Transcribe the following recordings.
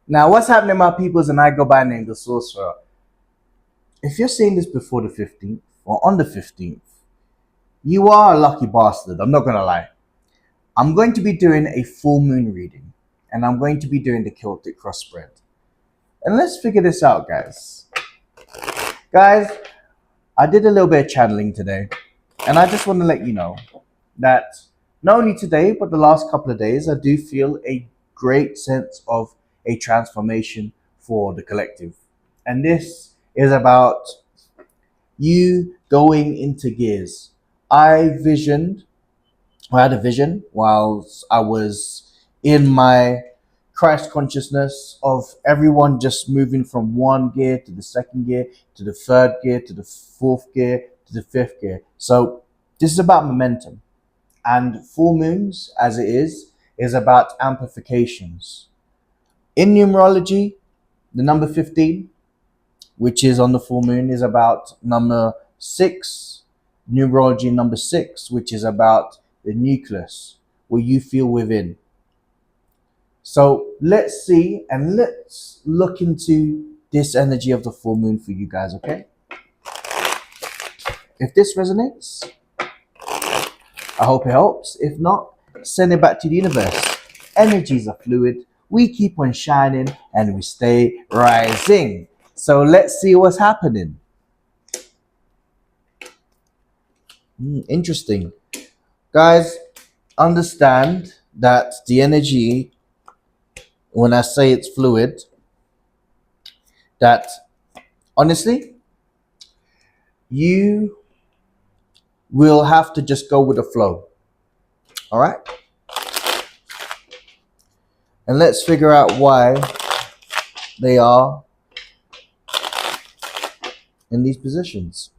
Now, what's happening, my peoples, and I go by name the Sorcerer. If you're seeing this before the 15th or on the 15th, you are a lucky bastard. I'm not gonna lie. I'm going to be doing a full moon reading, and I'm going to be doing the Celtic cross spread. And let's figure this out, guys. Guys, I did a little bit of channeling today, and I just want to let you know that not only today, but the last couple of days, I do feel a great sense of a transformation for the collective. And this is about you going into gears. I visioned, I had a vision whilst I was in my Christ consciousness of everyone just moving from one gear to the second gear to the third gear to the fourth gear to the fifth gear. So this is about momentum. And full moons, as it is about amplifications. In numerology, the number 15, which is on the full moon, is about number 6. Numerology number 6, which is about the nucleus, what you feel within. So let's see and let's look into this energy of the full moon for you guys, okay? If this resonates, I hope it helps. If not, send it back to the universe. Energies are fluid. We keep on shining and we stay rising. So let's see what's happening. Interesting. Guys, understand that the energy, when I say it's fluid, that honestly, you will have to just go with the flow. All right? And let's figure out why they are in these positions.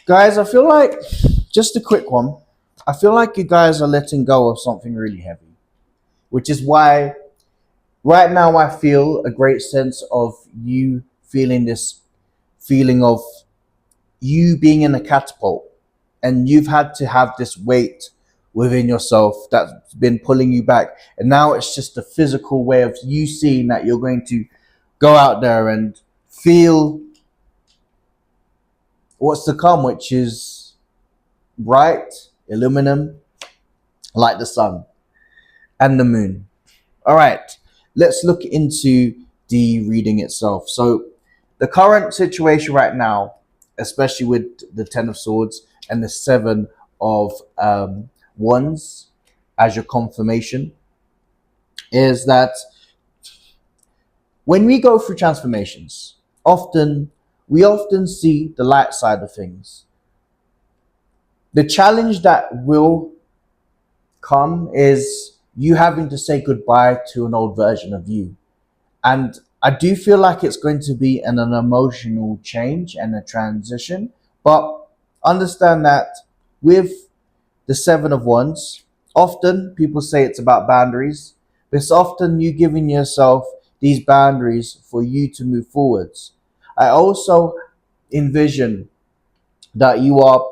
Guys, I feel like, just a quick one, I feel like you guys are letting go of something really heavy, which is why right now I feel a great sense of you feeling this feeling of you being in a catapult, and you've had to have this weight within yourself that's been pulling you back, and now it's just a physical way of you seeing that you're going to go out there and feel what's to come, which is bright aluminum like the sun and the moon. All right, let's look into the reading itself. So the current situation right now, especially with the 10 of swords and the 7 of wands as your confirmation, is that when we go through transformations, we often see the light side of things. The challenge that will come is you having to say goodbye to an old version of you. And I do feel like it's going to be an emotional change and a transition. But understand that with the 7 of wands, often people say it's about boundaries. But it's often you giving yourself these boundaries for you to move forwards. I also envision that you are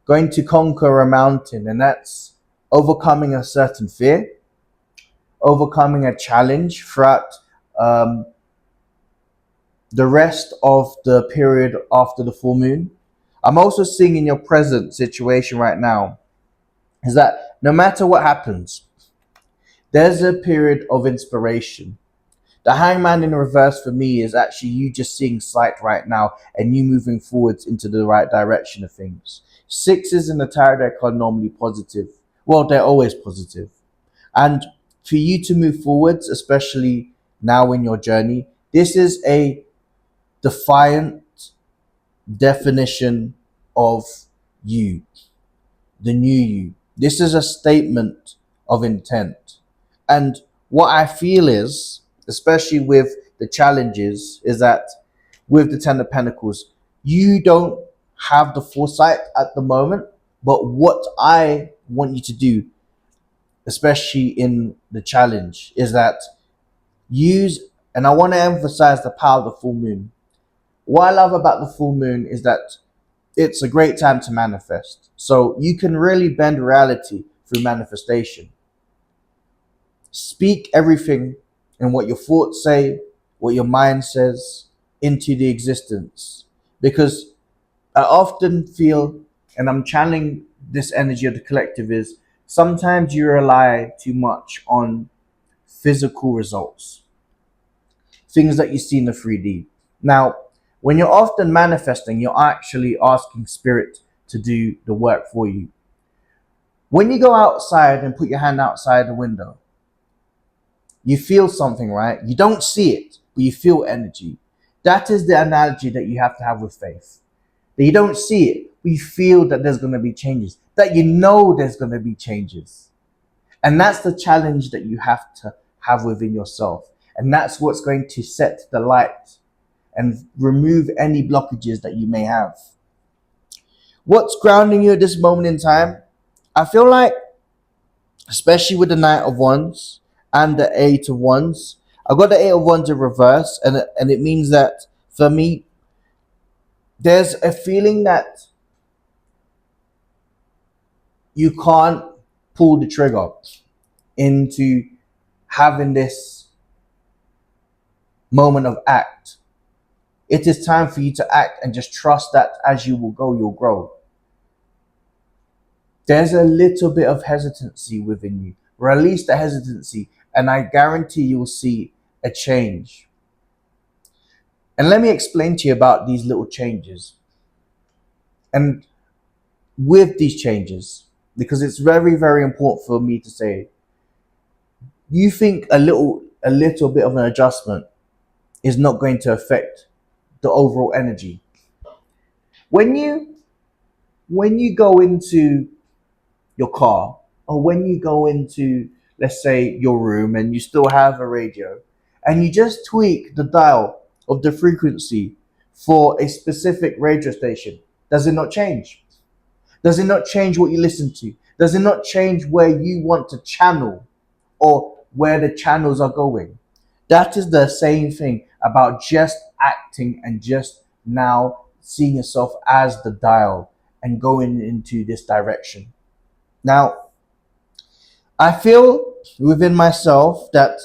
going to conquer a mountain, and that's overcoming a certain fear, overcoming a challenge throughout the rest of the period after the full moon. I'm also seeing in your present situation right now is that no matter what happens, there's a period of inspiration. The hangman in reverse for me is actually you just seeing sight right now and you moving forwards into the right direction of things. Sixes in the tarot deck are normally positive. Well, they're always positive. And for you to move forwards, especially now in your journey, this is a defiant definition of you, the new you. This is a statement of intent. And what I feel is, especially with the challenges, is that with the 10 of Pentacles, you don't have the foresight at the moment. But what I want you to do, especially in the challenge, is that use, and I want to emphasize the power of the full moon. What I love about the full moon is that it's a great time to manifest. So you can really bend reality through manifestation. Speak everything and what your thoughts say, what your mind says into the existence. Because I often feel, and I'm channeling this energy of the collective, is sometimes you rely too much on physical results, things that you see in the 3D. Now, when you're often manifesting, you're actually asking spirit to do the work for you. When you go outside and put your hand outside the window, you feel something, right? You don't see it, but you feel energy. That is the analogy that you have to have with faith. That you don't see it, but you feel that there's going to be changes, that you know there's going to be changes. And that's the challenge that you have to have within yourself. And that's what's going to set the light and remove any blockages that you may have. What's grounding you at this moment in time? I feel like, especially with the Knight of Wands and the Eight of Wands, I've got the Eight of Wands in reverse, and it means that for me, there's a feeling that you can't pull the trigger into having this moment of act. It is time for you to act and just trust that as you will go, you'll grow. There's a little bit of hesitancy within you. Release the hesitancy, and I guarantee you'll see a change. And let me explain to you about these little changes. And with these changes, because it's very, very important for me to say, you think a little bit of an adjustment is not going to affect the overall energy. When you go into your car, or when you go into, let's say, your room and you still have a radio, and you just tweak the dial of the frequency for a specific radio station, does it not change? Does it not change what you listen to? Does it not change where you want to channel or where the channels are going? That is the same thing about just acting and just now seeing yourself as the dial and going into this direction. Now, I feel within myself that,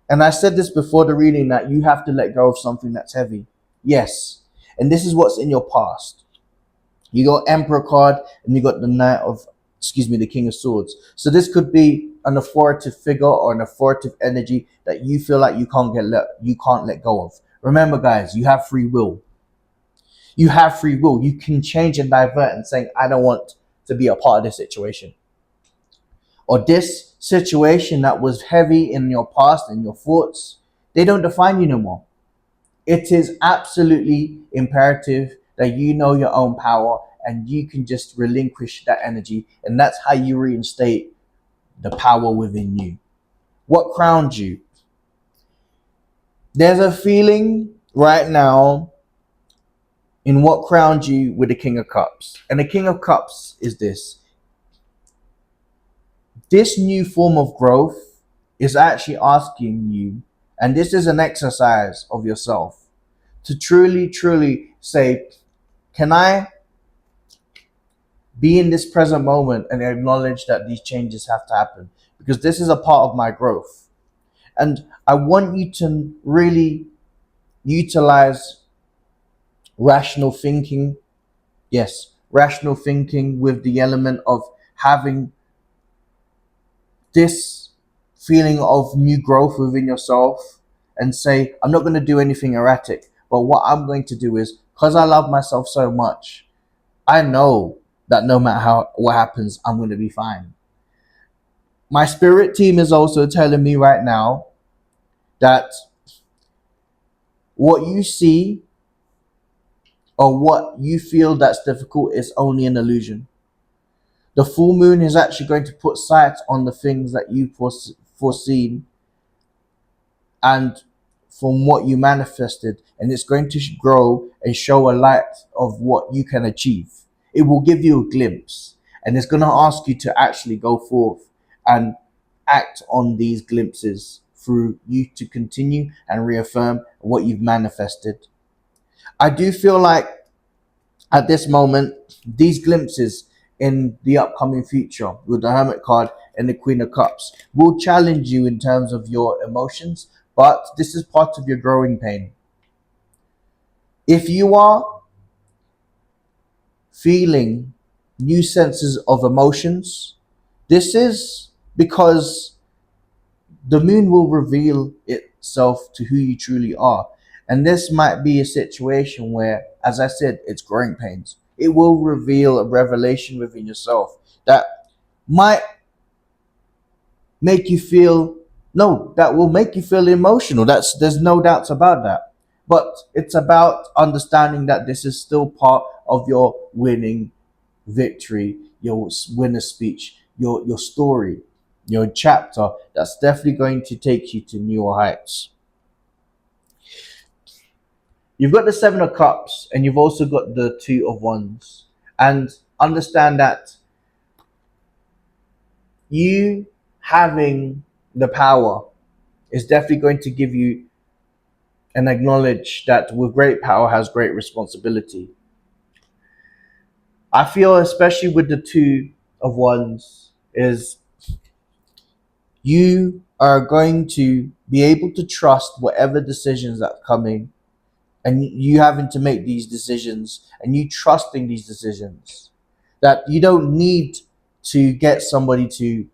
and I said this before the reading, that you have to let go of something that's heavy. Yes. And this is what's in your past. You got Emperor card and you got the King of Swords. So this could be an authoritative figure or an authoritative energy that you feel like you can't let go of. Remember, guys, you have free will. You have free will. You can change and divert and saying, I don't want to be a part of this situation. Or this situation that was heavy in your past and your thoughts, they don't define you no more. It is absolutely imperative that you know your own power and you can just relinquish that energy. And that's how you reinstate the power within you. What crowned you? There's a feeling right now in what crowned you with the King of Cups. And the King of Cups is this. This new form of growth is actually asking you, and this is an exercise of yourself, to truly, truly say, can I be in this present moment and acknowledge that these changes have to happen? Because this is a part of my growth. And I want you to really utilize rational thinking. Yes, rational thinking with the element of having this feeling of new growth within yourself and say, I'm not going to do anything erratic, but what I'm going to do is, because I love myself so much, I know that no matter what happens, I'm going to be fine. My spirit team is also telling me right now that what you see or what you feel that's difficult is only an illusion. The full moon is actually going to put sight on the things that you foreseen and from what you manifested, and it's going to grow and show a light of what you can achieve. It will give you a glimpse, and it's going to ask you to actually go forth and act on these glimpses through you to continue and reaffirm what you've manifested. I do feel like at this moment, these glimpses in the upcoming future with the Hermit card and the Queen of Cups will challenge you in terms of your emotions, but this is part of your growing pain. If you are feeling new senses of emotions, this is because the moon will reveal itself to who you truly are. And this might be a situation where, as I said, it's growing pains. It will reveal a revelation within yourself that might make you feel, no, that will make you feel emotional. There's no doubts about that. But it's about understanding that this is still part of your winning victory, your winner speech, your story, your chapter that's definitely going to take you to newer heights. You've got the Seven of Cups and you've also got the Two of Wands. And understand that you having the power is definitely going to give you and acknowledge that with great power has great responsibility. I feel, especially with the Two of Wands, is you are going to be able to trust whatever decisions that are coming, and you having to make these decisions and you trusting these decisions, that you don't need to get somebody to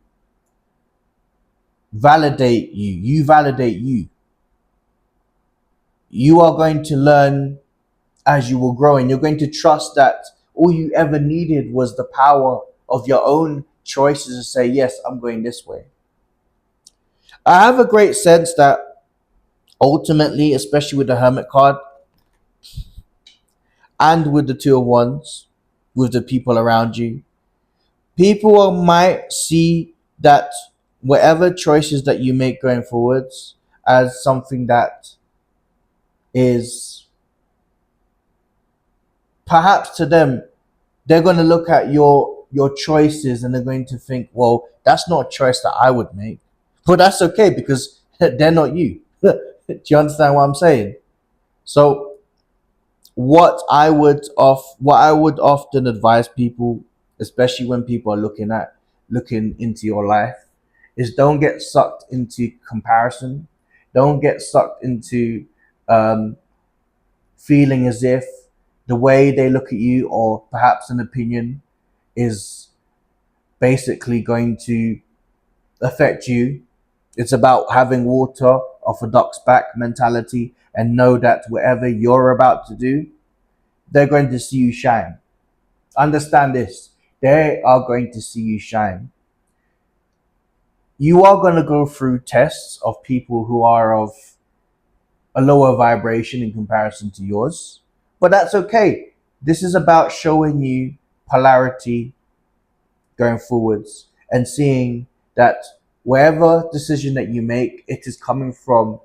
validate you validate you are going to learn as you will grow, and you're going to trust that all you ever needed was the power of your own choices to say, yes, I'm going this way. I have a great sense that ultimately, especially with the Hermit card and with the Two of Wands, with the people around you, people might see that whatever choices that you make going forwards as something that is perhaps to them, they're going to look at your choices and they're going to think, well, that's not a choice that I would make. But that's okay because they're not you. Do you understand what I'm saying? So what I would often advise people, especially when people are looking into your life, is don't get sucked into comparison. Don't get sucked into um, feeling as if the way they look at you or perhaps an opinion is basically going to affect you. It's about having water off a duck's back mentality and know that whatever you're about to do, they're going to see you shine. Understand this. They are going to see you shine. You are going to go through tests of people who are of a lower vibration in comparison to yours, but that's okay. This is about showing you polarity going forwards and seeing that whatever decision that you make, it is coming from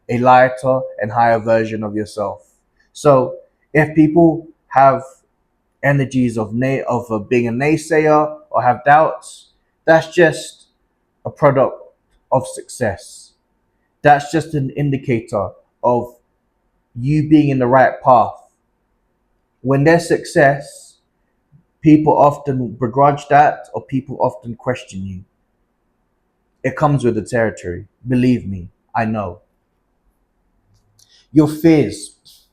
a lighter and higher version of yourself. So if people have energies of being a naysayer or have doubts, that's just a product of success. That's just an indicator of you being in the right path. When there's success, people often begrudge that or people often question you. It comes with the territory. Believe me, I know. Your fears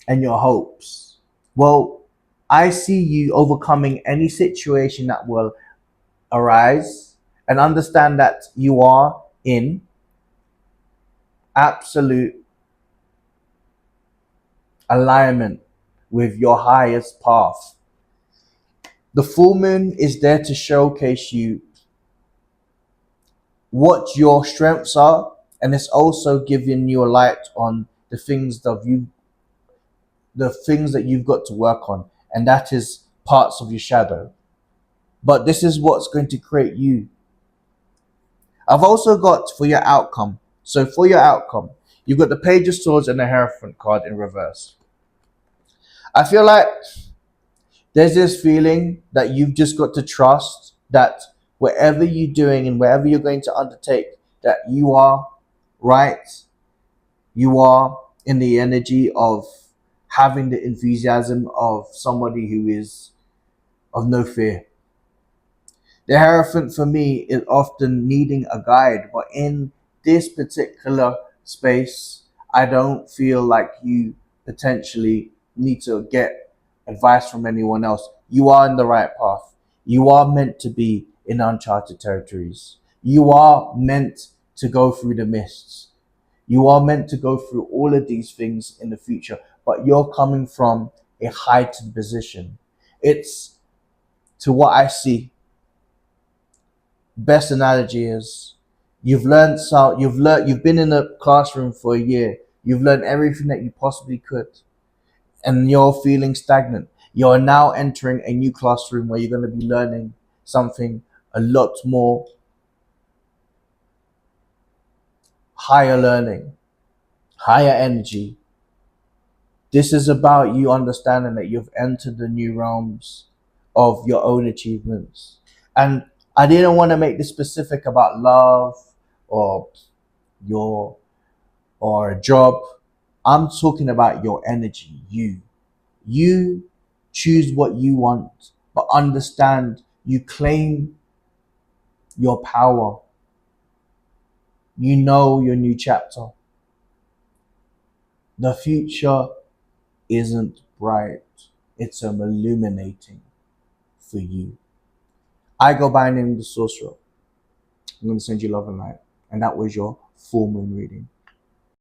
and your hopes. Well, I see you overcoming any situation that will arise and understand that you are in absolute alignment with your highest path. The full moon is there to showcase you what your strengths are, and it's also giving you a light on the things that you've got to work on, and that is parts of your shadow. But this is what's going to create you. I've also got for your outcome. So for your outcome, you've got the Page of Swords and the Hierophant card in reverse. I feel like there's this feeling that you've just got to trust that whatever you're doing and wherever you're going to undertake, that you are right. You are in the energy of having the enthusiasm of somebody who is of no fear. The Hierophant for me is often needing a guide, but in this particular space, I don't feel like you potentially need to get advice from anyone else. You are in the right path. You are meant to be in uncharted territories. You are meant to go through the mists. You are meant to go through all of these things in the future, but you're coming from a heightened position. It's, to what I see, best analogy is you've been in a classroom for a year. You've learned everything that you possibly could, and you're feeling stagnant. You're now entering a new classroom where you're going to be learning something a lot more higher learning, higher energy. This is about you understanding that you've entered the new realms of your own achievements. And I didn't want to make this specific about love or your or a job. I'm talking about your energy. You choose what you want, but understand you claim your power. You know your new chapter. The future isn't bright, it's illuminating for you. I go by the name of the Sorcerer. I'm going to send you love and light. And that was your full moon reading.